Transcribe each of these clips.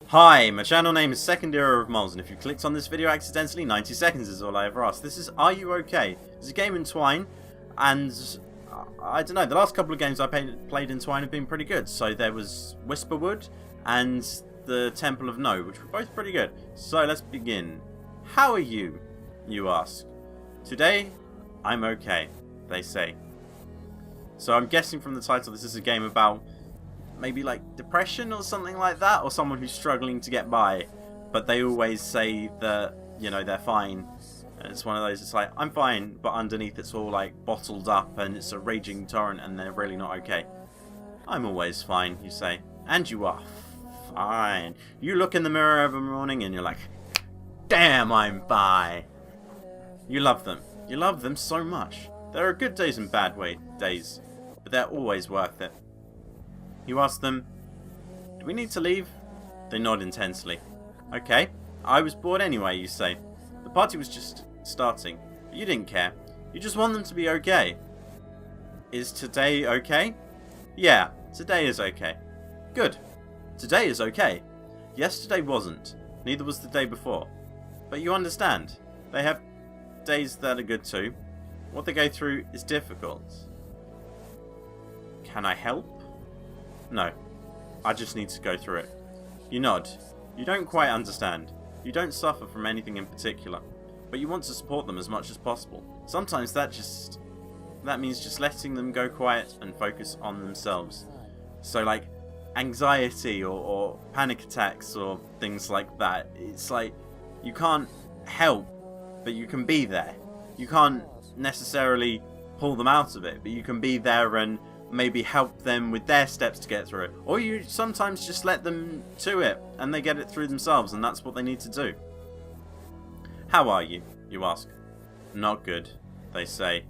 Hi, my channel name is SecondEraOfMoles, and if you clicked on this video accidentally, 90 seconds is all I ever ask. This is Are You Okay? It's a game in Twine, and I don't know, the last couple of games I played in Twine have been pretty good. So there was Whisperwood and the Temple of No, which were both pretty good. So let's begin. How are you? You ask. Today, I'm okay, they say. So I'm guessing from the title this is a game about maybe like depression or something like that, or someone who's struggling to get by, but they always say that, you know, they're fine. And it's one of those, it's like, I'm fine, but underneath it's all like bottled up and it's a raging torrent and they're really not okay. I'm always fine, you say. And you are fine. You look in the mirror every morning and you're like, damn, I'm fine. You love them. You love them so much. There are good days and bad days, but they're always worth it. You ask them, do we need to leave? They nod intensely. Okay, I was bored anyway, you say. The party was just starting, but you didn't care. You just want them to be okay. Is today okay? Yeah, today is okay. Good. Today is okay. Yesterday wasn't. Neither was the day before. But you understand. They have days that are good too. What they go through is difficult. Can I help? No, I just need to go through it. You nod. You don't quite understand. You don't suffer from anything in particular, but you want to support them as much as possible. Sometimes that means just letting them go quiet and focus on themselves. So like anxiety or panic attacks or things like that, it's like you can't help, but you can be there. You can't necessarily pull them out of it, but you can be there and maybe help them with their steps to get through it. Or you sometimes just let them to it and they get it through themselves, and that's what they need to do. How are you? You ask. Not good, they say.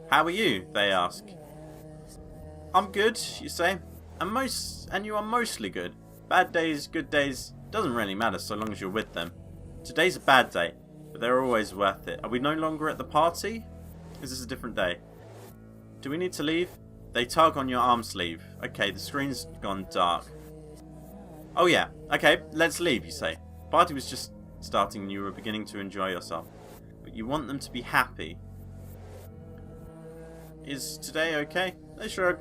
How are you? They ask. I'm good, you say. And you are mostly good. Bad days, good days, doesn't really matter so long as you're with them. Today's a bad day, but they're always worth it. Are we no longer at the party? Is this a different day? Do we need to leave? They tug on your arm sleeve. Okay, the screen's gone dark. Oh yeah, okay, let's leave, you say. Party was just starting and you were beginning to enjoy yourself. But you want them to be happy. Is today okay? They shrug.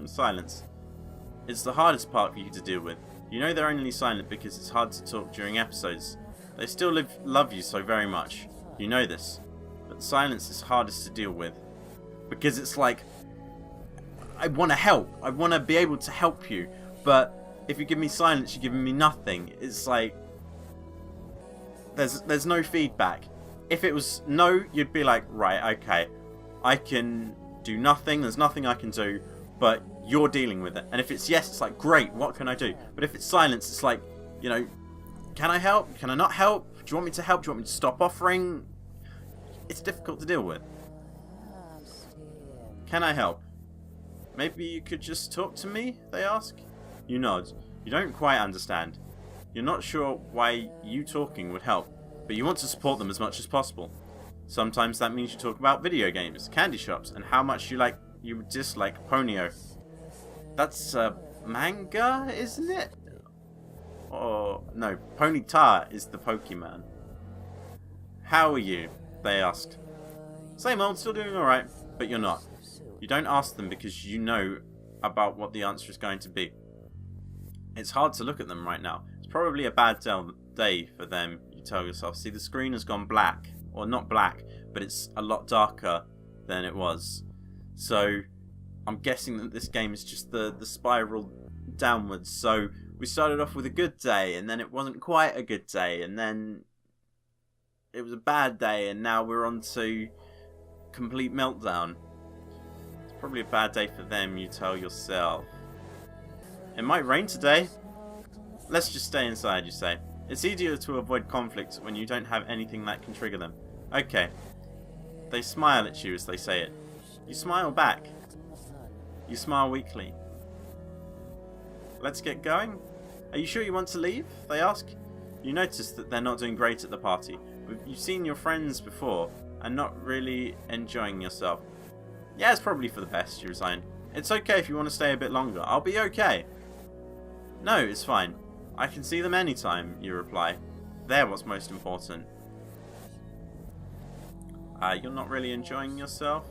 Silence. It's the hardest part for you to deal with. You know they're only silent because it's hard to talk during episodes. They still love you so very much. You know this. But silence is hardest to deal with. Because it's like, I want to help. I want to be able to help you. But if you give me silence, you're giving me nothing. It's like, there's no feedback. If it was no, you'd be like, right, okay. I can do nothing. There's nothing I can do. But you're dealing with it. And if it's yes, it's like, great, what can I do? But if it's silence, it's like, you know, can I help? Can I not help? Do you want me to help? Do you want me to stop offering? It's difficult to deal with. Can I help? Maybe you could just talk to me, they ask. You nod. You don't quite understand. You're not sure why you talking would help, but you want to support them as much as possible. Sometimes that means you talk about video games, candy shops, and how much you dislike Ponyo. That's a manga, isn't it? Or no, Ponyta is the Pokemon. How are you? They asked. Same old, still doing alright, but you're not. You don't ask them because you know about what the answer is going to be. It's hard to look at them right now. It's probably a bad day for them, you tell yourself. See, the screen has gone black. Or not black, but it's a lot darker than it was. So, I'm guessing that this game is just the spiral downwards. So, we started off with a good day, and then it wasn't quite a good day, and then it was a bad day, and now we're on to complete meltdown. Probably a bad day for them, you tell yourself. It might rain today. Let's just stay inside, you say. It's easier to avoid conflict when you don't have anything that can trigger them. Okay. They smile at you as they say it. You smile back. You smile weakly. Let's get going. Are you sure you want to leave? They ask. You notice that they're not doing great at the party. You've seen your friends before and not really enjoying yourself. Yeah, it's probably for the best, you resign. It's okay if you want to stay a bit longer. I'll be okay. No, it's fine. I can see them anytime, you reply. They're what's most important. You're not really enjoying yourself?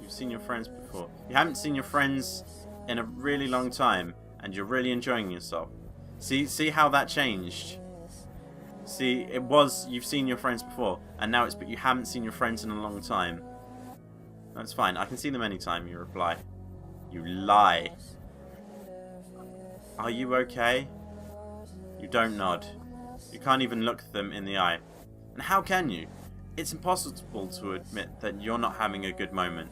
You've seen your friends before. You haven't seen your friends in a really long time, and you're really enjoying yourself. See how that changed? See, it was you've seen your friends before, and now it's but you haven't seen your friends in a long time. That's fine. I can see them anytime, you reply. You lie. Are you okay? You don't nod. You can't even look them in the eye. And how can you? It's impossible to admit that you're not having a good moment.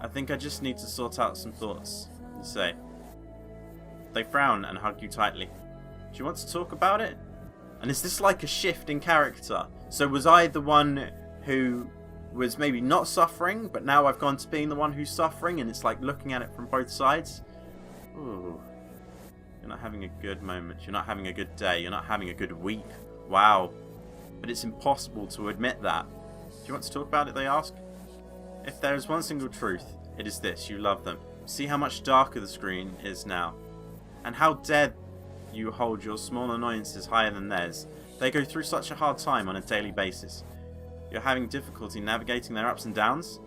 I think I just need to sort out some thoughts, you say. They frown and hug you tightly. Do you want to talk about it? And is this like a shift in character? So was I the one who was maybe not suffering, but now I've gone to being the one who's suffering, and it's like looking at it from both sides? Ooh. You're not having a good moment. You're not having a good day. You're not having a good week. Wow. But it's impossible to admit that. Do you want to talk about it, they ask? If there is one single truth, it is this. You love them. See how much darker the screen is now. And how dare you hold your small annoyances higher than theirs. They go through such a hard time on a daily basis. You're having difficulty navigating their ups and downs?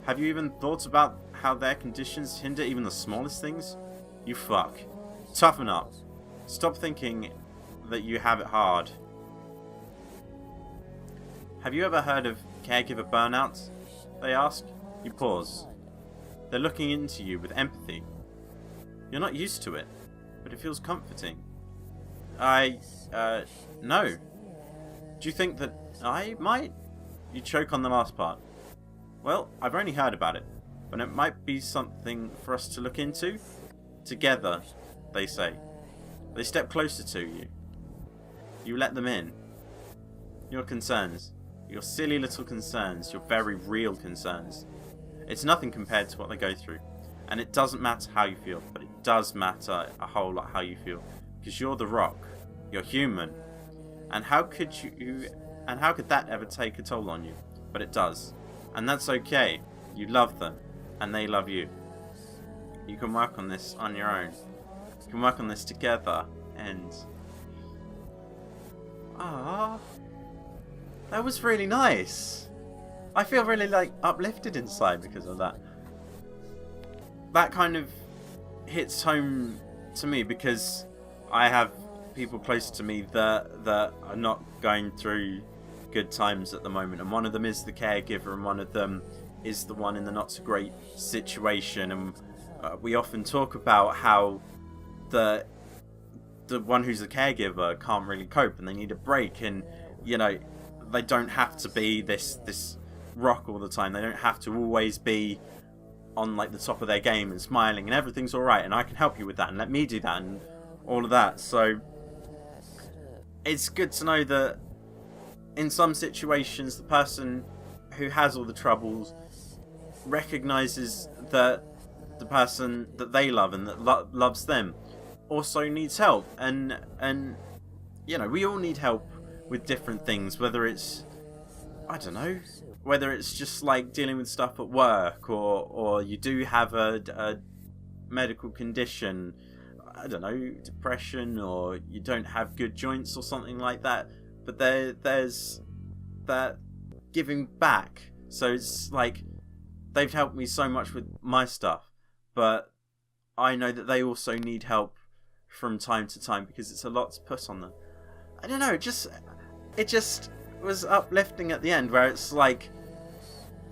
Have you even thought about how their conditions hinder even the smallest things? You fuck. Toughen up. Stop thinking that you have it hard. Have you ever heard of caregiver burnout? They ask. You pause. They're looking into you with empathy. You're not used to it, but it feels comforting. No. Do you think that I might? You choke on the last part. Well, I've only heard about it, but it might be something for us to look into. Together, they say. They step closer to you. You let them in. Your concerns. Your silly little concerns. Your very real concerns. It's nothing compared to what they go through. And it doesn't matter how you feel, but it does matter a whole lot how you feel. Because you're the rock. You're human. And how could that ever take a toll on you? But it does. And that's okay. You love them. And they love you. You can work on this on your own. You can work on this together. And that was really nice. I feel really like uplifted inside because of that. That kind of hits home to me because I have people close to me that are not going through good times at the moment, and one of them is the caregiver, and one of them is the one in the not so great situation. And we often talk about how the one who's a caregiver can't really cope, and they need a break, and you know, they don't have to be this rock all the time. They don't have to always be on like the top of their game and smiling and everything's alright, and I can help you with that, and let me do that, and all of that. So it's good to know that in some situations the person who has all the troubles recognizes that the person that they love and that loves them also needs help, and you know, we all need help with different things, whether it's, I don't know, whether it's just like dealing with stuff at work, or you do have a medical condition, I don't know, depression, or you don't have good joints or something like that. But there's that giving back. So it's like they've helped me so much with my stuff, but I know that they also need help from time to time because it's a lot to put on them. I don't know, it just was uplifting at the end, where it's like,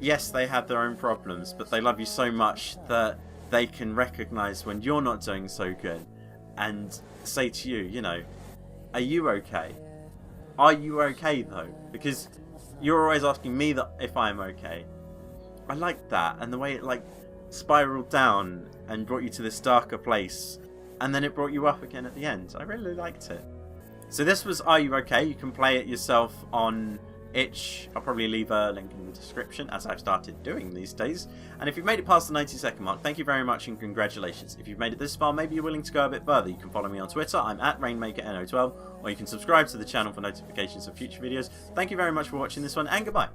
yes, they have their own problems, but they love you so much that they can recognize when you're not doing so good and say to you, you know, are you okay? Are you okay though? Because you're always asking me that if I'm okay. I like that, and the way it like spiraled down and brought you to this darker place, and then it brought you up again at the end. I really liked it. So this was Are You Okay? You can play it yourself on itch. I'll probably leave a link in the description, as I've started doing these days. And if you've made it past the 90-second mark, thank you very much and congratulations. If you've made it this far, maybe you're willing to go a bit further. You can follow me on Twitter, I'm at RainmakerNO12, or you can subscribe to the channel for notifications of future videos. Thank you very much for watching this one, and goodbye.